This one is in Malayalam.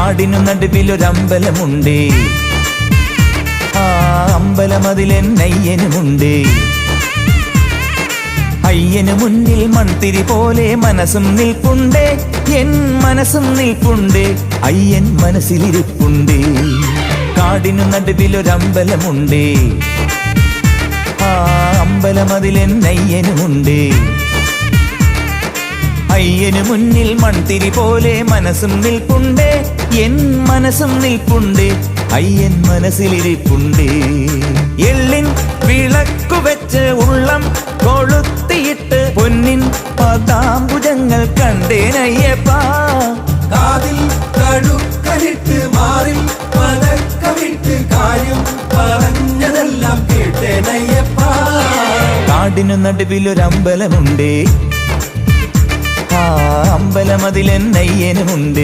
കാടിനു നടുവിലൊരമ്പലമുണ്ട്, ആ അമ്പലമതിലെന്നയ്യനുമുണ്ട്. അയ്യനു മുന്നിൽ മൺതിരി പോലെ മനസ്സും നിൽപ്പുണ്ട്, എൻ മനസ്സും നിൽപ്പുണ്ട്, അയ്യൻ മനസ്സിലിരിപ്പുണ്ട്. കാടിനു നടുവിലൊരമ്പലമുണ്ട്, ആ അമ്പലമതിലെന്നയ്യനുമുണ്ട്. അയ്യനു മുന്നിൽ മൺതിരി പോലെ മനസ്സും നിൽപ്പുണ്ട്, എൻ മനസ്സും നിൽപ്പുണ്ട്, അയ്യൻ മനസ്സിലിരിപ്പുണ്ട്. എള്ളിൻ വിളക്കു വെച്ച് ഉള്ളം കൊളുത്തിയിട്ട് പൊന്നിൻ പതാംബുജങ്ങൾ കണ്ടേനയ്യപ്പ. കാതിൽ കടുക്കലിട്ട് മാറിൽ പതക്കമിട്ട് കാര്യം പറഞ്ഞതെല്ലാം കേട്ടേനയ്യപ്പ. കാടിനു നടുവിലൊരമ്പലമുണ്ട്, ആ അമ്പലമതിലെന്നയ്യനുമുണ്ട്.